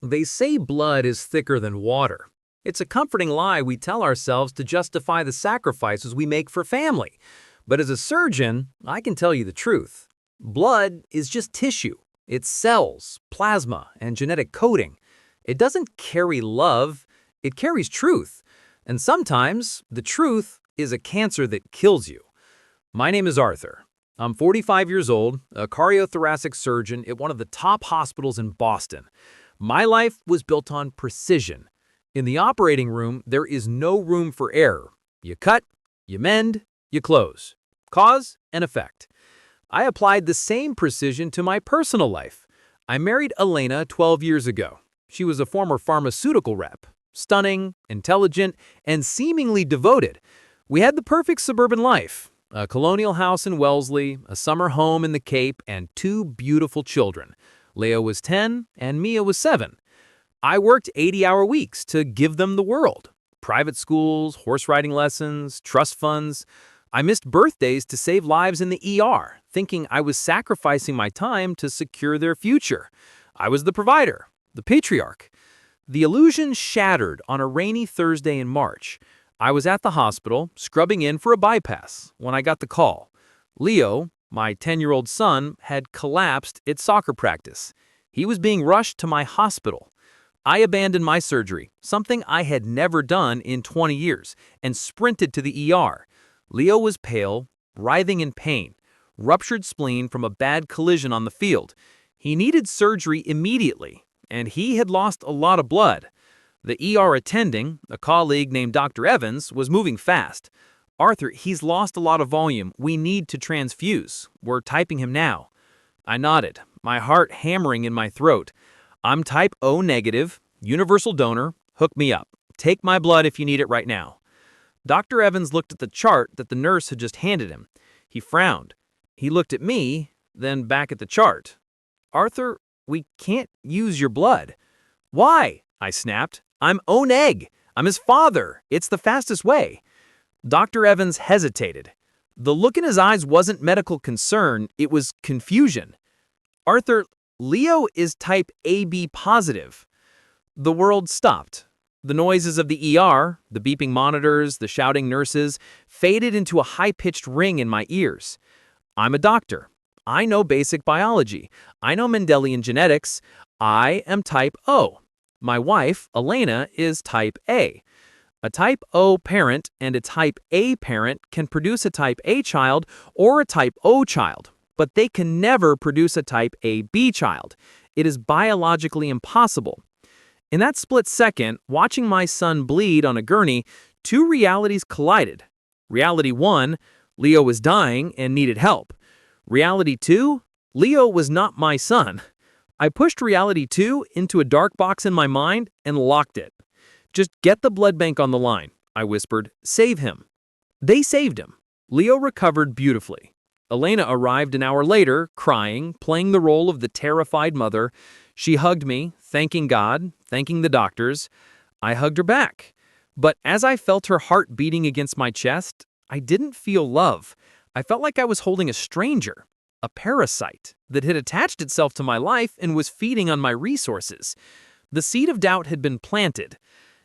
They say blood is thicker than water. It's a comforting lie we tell ourselves to justify the sacrifices we make for family. But as a surgeon, I can tell you the truth. Blood is just tissue. It's cells, plasma, and genetic coding. It doesn't carry love, it carries truth. And sometimes, the truth is a cancer that kills you. My name is Arthur. I'm 45 years old, a cardiothoracic surgeon at one of the top hospitals in Boston. My life was built on precision. In the operating room, there is no room for error. You cut, you mend, you close. Cause and effect. I applied the same precision to my personal life. I married Elena 12 years ago. She was a former pharmaceutical rep. Stunning, intelligent, and seemingly devoted. We had the perfect suburban life. A colonial house in Wellesley, a summer home in the Cape, and two beautiful children. Leo was 10 and Mia was 7. I worked 80-hour weeks to give them the world. Private schools, horse riding lessons, trust funds. I missed birthdays to save lives in the ER, thinking I was sacrificing my time to secure their future. I was the provider, the patriarch. The illusion shattered on a rainy Thursday in March. I was at the hospital, scrubbing in for a bypass, when I got the call. Leo, my 10-year-old son, had collapsed at soccer practice. He was being rushed to my hospital. I abandoned my surgery, something I had never done in 20 years, and sprinted to the ER. Leo was pale, writhing in pain, ruptured spleen from a bad collision on the field. He needed surgery immediately, and he had lost a lot of blood. The ER attending, a colleague named Dr. Evans, was moving fast. "Arthur, he's lost a lot of volume. We need to transfuse. We're typing him now." I nodded, my heart hammering in my throat. "I'm type O negative, universal donor. Hook me up. Take my blood if you need it right now." Dr. Evans looked at the chart that the nurse had just handed him. He frowned. He looked at me, then back at the chart. "Arthur, we can't use your blood." "Why?" I snapped. "I'm O neg. I'm his father. It's the fastest way." Dr. Evans hesitated. The look in his eyes wasn't medical concern, it was confusion. "Arthur, Leo is type AB positive." The world stopped. The noises of the ER, the beeping monitors, the shouting nurses, faded into a high-pitched ring in my ears. I'm a doctor. I know basic biology. I know Mendelian genetics. I am type O. My wife, Elena, is type A. A type O parent and a type A parent can produce a type A child or a type O child, but they can never produce a type AB child. It is biologically impossible. In that split second, watching my son bleed on a gurney, two realities collided. Reality 1, Leo was dying and needed help. Reality 2, Leo was not my son. I pushed reality 2 into a dark box in my mind and locked it. "Just get the blood bank on the line," I whispered. "Save him." They saved him. Leo recovered beautifully. Elena arrived an hour later, crying, playing the role of the terrified mother. She hugged me, thanking God, thanking the doctors. I hugged her back. But as I felt her heart beating against my chest, I didn't feel love. I felt like I was holding a stranger, a parasite that had attached itself to my life and was feeding on my resources. The seed of doubt had been planted.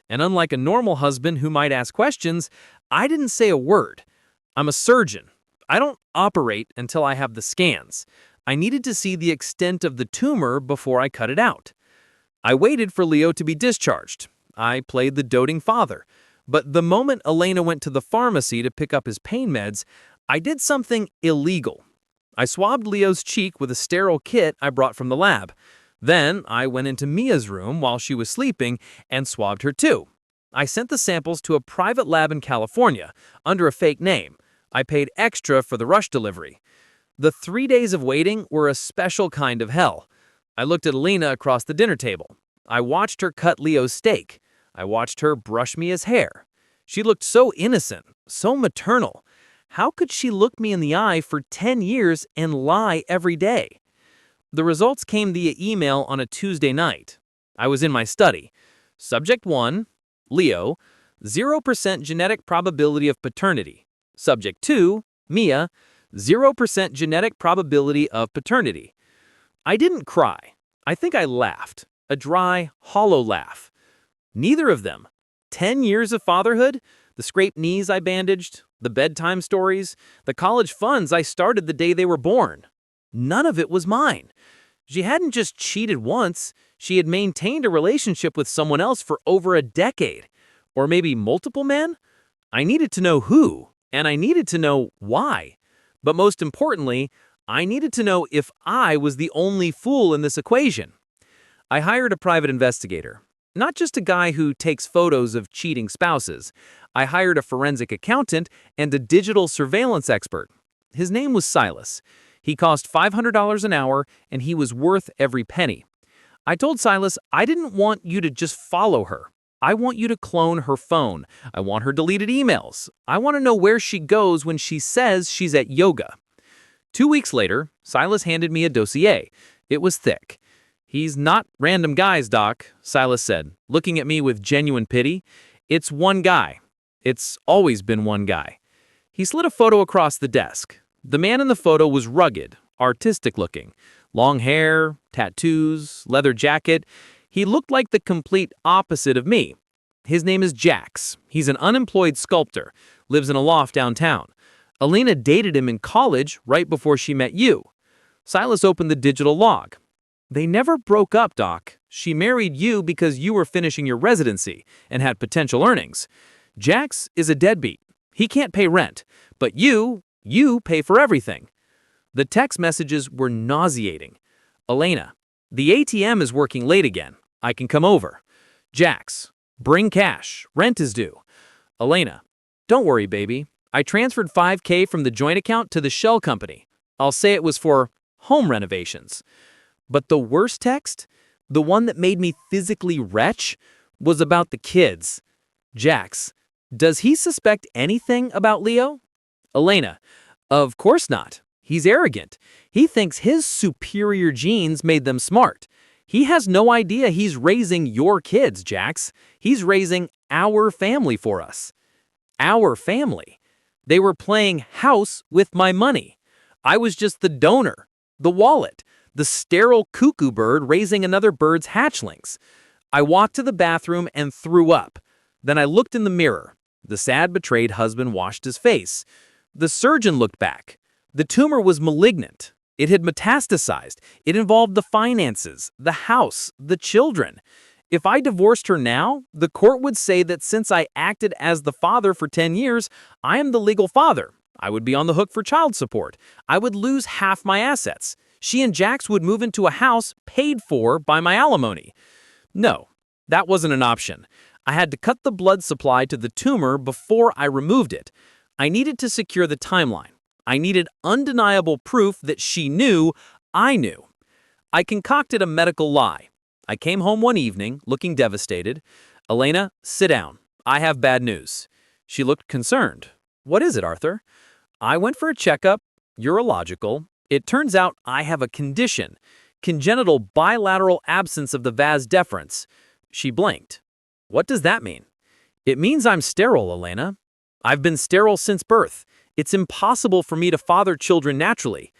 And unlike a normal husband who might ask questions, I didn't say a word. I'm a surgeon. I don't operate until I have the scans. I needed to see the extent of the tumor before I cut it out. I waited for Leo to be discharged. I played the doting father. But the moment Elena went to the pharmacy to pick up his pain meds, I did something illegal. I swabbed Leo's cheek with a sterile kit I brought from the lab. Then I went into Mia's room while she was sleeping and swabbed her too. I sent the samples to a private lab in California under a fake name. I paid extra for the rush delivery. The 3 days of waiting were a special kind of hell. I looked at Elena across the dinner table. I watched her cut Leo's steak. I watched her brush Mia's hair. She looked so innocent, so maternal. How could she look me in the eye for 10 years and lie every day? The results came via email on a Tuesday night. I was in my study. Subject 1, Leo, 0% genetic probability of paternity. Subject 2, Mia, 0% genetic probability of paternity. I didn't cry. I think I laughed. a dry, hollow laugh. Neither of them. 10 years of fatherhood, the scraped knees I bandaged, the bedtime stories, the college funds I started the day they were born. None of it was mine. She hadn't just cheated once, she had maintained a relationship with someone else for over a decade. Or maybe multiple men? I needed to know who, and I needed to know why. But most importantly, I needed to know if I was the only fool in this equation. I hired a private investigator. Not just a guy who takes photos of cheating spouses. I hired a forensic accountant and a digital surveillance expert. His name was Silas. He cost $500 an hour, and he was worth every penny. I told Silas, I didn't want you to just follow her. I want you to clone her phone. I want her deleted emails. I want to know where she goes when she says she's at yoga. 2 weeks later, Silas handed me a dossier. It was thick. He's not random guys, Doc, Silas said, looking at me with genuine pity. It's one guy. It's always been one guy. He slid a photo across the desk. The man in the photo was rugged, artistic looking. Long hair, tattoos, leather jacket. He looked like the complete opposite of me. His name is Jax. He's an unemployed sculptor, lives in a loft downtown. Elena dated him in college right before she met you. Silas opened the digital log. They never broke up, Doc. She married you because you were finishing your residency and had potential earnings. Jax is a deadbeat. He can't pay rent. But you pay for everything. The text messages were nauseating. Elena, the ATM is working late again. I can come over. Jax, bring cash. Rent is due. Elena, don't worry, baby. I transferred $5,000 from the joint account to the shell company. I'll say it was for home renovations. But the worst text, the one that made me physically retch, was about the kids. Jax, does he suspect anything about Leo? Elena, of course not. He's arrogant. He thinks his superior genes made them smart. He has no idea he's raising your kids, Jax. He's raising our family for us. Our family. They were playing house with my money. I was just the donor, the wallet, the sterile cuckoo bird raising another bird's hatchlings. I walked to the bathroom and threw up. Then I looked in the mirror. The sad, betrayed husband washed his face. The surgeon looked back. The tumor was malignant. It had metastasized. It involved the finances, the house, the children. If I divorced her now, the court would say that since I acted as the father for 10 years, I am the legal father. I would be on the hook for child support. I would lose half my assets. She and Jax would move into a house paid for by my alimony. No, that wasn't an option. I had to cut the blood supply to the tumor before I removed it. I needed to secure the timeline. I needed undeniable proof that she knew I knew. I concocted a medical lie. I came home one evening, looking devastated. Elena, sit down. I have bad news. She looked concerned. What is it, Arthur? I went for a checkup, urological. It turns out I have a condition, congenital bilateral absence of the vas deferens. She blinked. What does that mean? It means I'm sterile, Elena. I've been sterile since birth. It's impossible for me to father children naturally.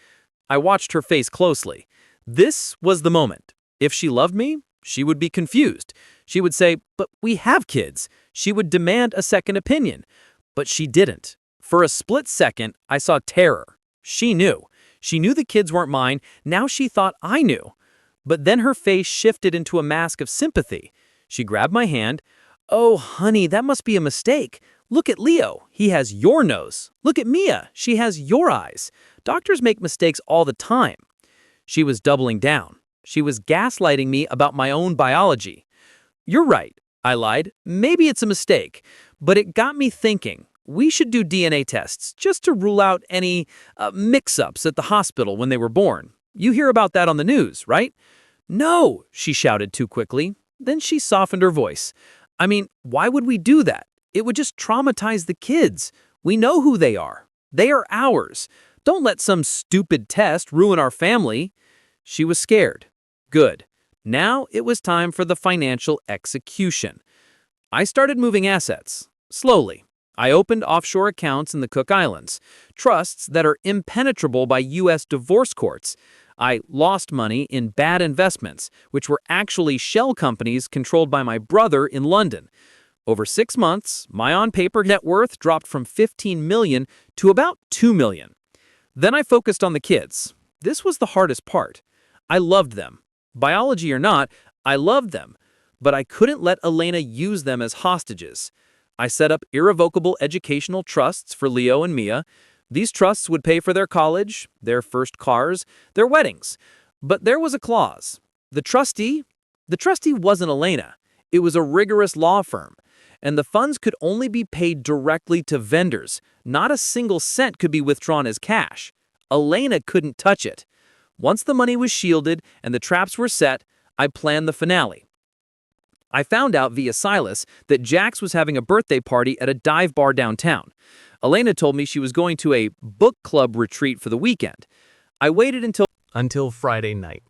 I watched her face closely. This was the moment. If she loved me, she would be confused. She would say, but we have kids. She would demand a second opinion. But she didn't. For a split second, I saw terror. She knew. She knew the kids weren't mine. Now she thought I knew. But then her face shifted into a mask of sympathy. She grabbed my hand. Oh, honey, that must be a mistake. Look at Leo. He has your nose. Look at Mia. She has your eyes. Doctors make mistakes all the time. She was doubling down. She was gaslighting me about my own biology. You're right, I lied. Maybe it's a mistake. But it got me thinking. We should do DNA tests just to rule out any mix-ups at the hospital when they were born. You hear about that on the news, right? No, she shouted too quickly. Then she softened her voice. I mean, why would we do that? It would just traumatize the kids. We know who they are. They are ours. Don't let some stupid test ruin our family. She was scared. Good. Now it was time for the financial execution. I started moving assets. Slowly. I opened offshore accounts in the Cook Islands, trusts that are impenetrable by U.S. divorce courts. I lost money in bad investments, which were actually shell companies controlled by my brother in London. Over 6 months, my on-paper net worth dropped from 15 million to about 2 million. Then I focused on the kids. This was the hardest part. I loved them. Biology or not, I loved them. But I couldn't let Elena use them as hostages. I set up irrevocable educational trusts for Leo and Mia. These trusts would pay for their college, their first cars, their weddings. But there was a clause. The trustee wasn't Elena. It was a rigorous law firm. And the funds could only be paid directly to vendors. Not a single cent could be withdrawn as cash. Elena couldn't touch it. Once the money was shielded and the traps were set, I planned the finale. I found out via Silas that Jax was having a birthday party at a dive bar downtown. Elena told me she was going to a book club retreat for the weekend. I waited until Friday night.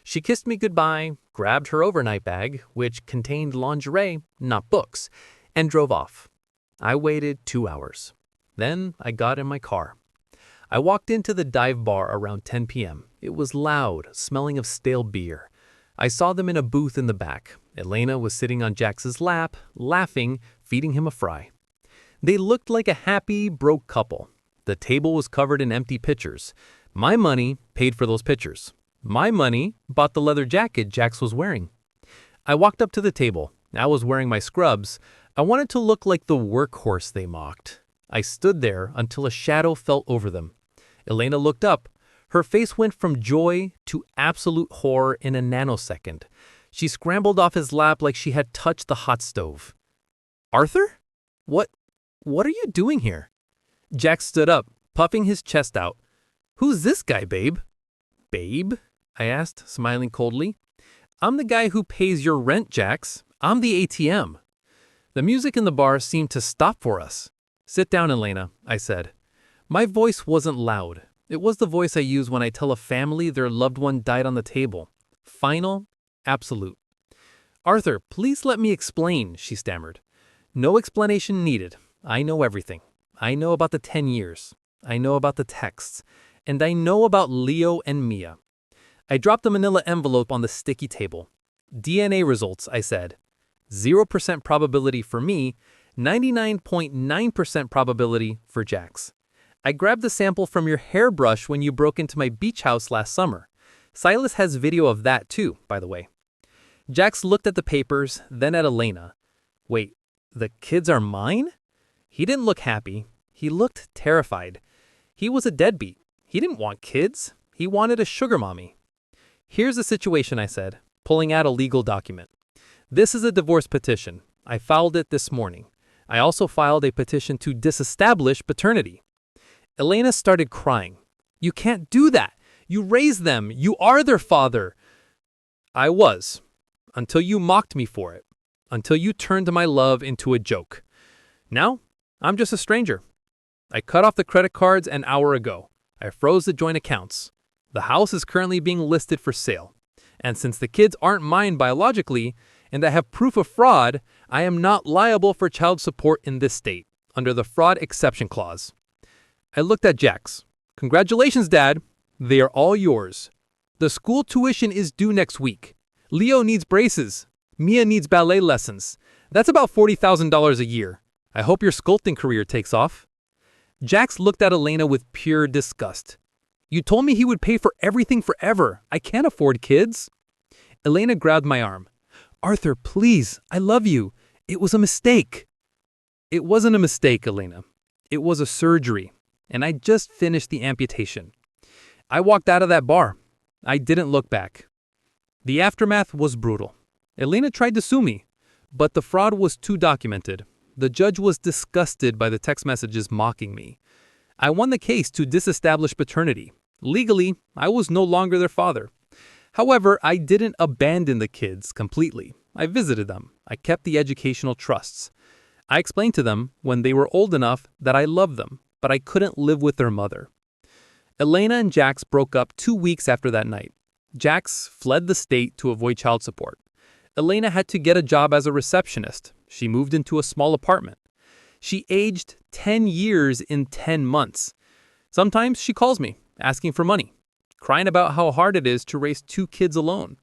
She kissed me goodbye, grabbed her overnight bag, which contained lingerie, not books, and drove off. I waited 2 hours. Then I got in my car. I walked into the dive bar around 10 p.m. It was loud, smelling of stale beer. I saw them in a booth in the back. Elena was sitting on Jax's lap, laughing, feeding him a fry. They looked like a happy, broke couple. The table was covered in empty pitchers. My money paid for those pitchers. My money bought the leather jacket Jax was wearing. I walked up to the table. I was wearing my scrubs. I wanted to look like the workhorse they mocked. I stood there until a shadow fell over them. Elena looked up. Her face went from joy to absolute horror in a nanosecond. She scrambled off his lap like she had touched the hot stove. "Arthur? What are you doing here?" Jax stood up, puffing his chest out. "Who's this guy, babe?" "Babe?" I asked, smiling coldly. "I'm the guy who pays your rent, Jax. I'm the ATM." The music in the bar seemed to stop for us. "Sit down, Elena," I said. My voice wasn't loud. It was the voice I use when I tell a family their loved one died on the table. Final, absolute. "Arthur, please let me explain," she stammered. "No explanation needed. I know everything. I know about the 10 years. I know about the texts. And I know about Leo and Mia." I dropped the manila envelope on the sticky table. "DNA results," I said. 0% probability for me, 99.9% probability for Jax. "I grabbed the sample from your hairbrush when you broke into my beach house last summer. Silas has video of that too, by the way." Jax looked at the papers, then at Elena. "Wait, the kids are mine?" He didn't look happy. He looked terrified. He was a deadbeat. He didn't want kids. He wanted a sugar mommy. "Here's the situation," I said, pulling out a legal document. "This is a divorce petition. I filed it this morning. I also filed a petition to disestablish paternity." Elena started crying. "You can't do that. You raised them. You are their father." "I was, until you mocked me for it, until you turned my love into a joke. Now, I'm just a stranger. I cut off the credit cards an hour ago. I froze the joint accounts. The house is currently being listed for sale. And since the kids aren't mine biologically, and I have proof of fraud, I am not liable for child support in this state, under the fraud exception clause." I looked at Jax. "Congratulations, Dad. They are all yours. The school tuition is due next week. Leo needs braces. Mia needs ballet lessons. That's about $40,000 a year. I hope your sculpting career takes off." Jax looked at Elena with pure disgust. "You told me he would pay for everything forever. I can't afford kids." Elena grabbed my arm. "Arthur, please, I love you. It was a mistake." "It wasn't a mistake, Elena. It was a surgery. And I just finished the amputation." I walked out of that bar. I didn't look back. The aftermath was brutal. Elena tried to sue me, but the fraud was too documented. The judge was disgusted by the text messages mocking me. I won the case to disestablish paternity. Legally, I was no longer their father. However, I didn't abandon the kids completely. I visited them. I kept the educational trusts. I explained to them, when they were old enough, that I loved them, but I couldn't live with their mother. Elena and Jax broke up 2 weeks after that night. Jax fled the state to avoid child support. Elena had to get a job as a receptionist. She moved into a small apartment. She aged 10 years in 10 months. Sometimes she calls me, asking for money. crying about how hard it is to raise 2 kids alone.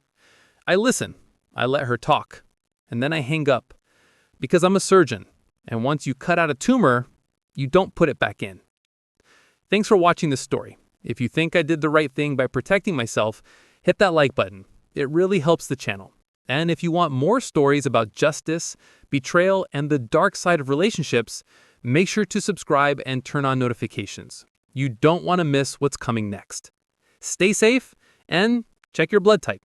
I listen, I let her talk, and then I hang up. Because I'm a surgeon, and once you cut out a tumor, you don't put it back in. Thanks for watching this story. If you think I did the right thing by protecting myself, hit that like button. It really helps the channel. And if you want more stories about justice, betrayal, and the dark side of relationships, make sure to subscribe and turn on notifications. You don't want to miss what's coming next. Stay safe and check your blood type.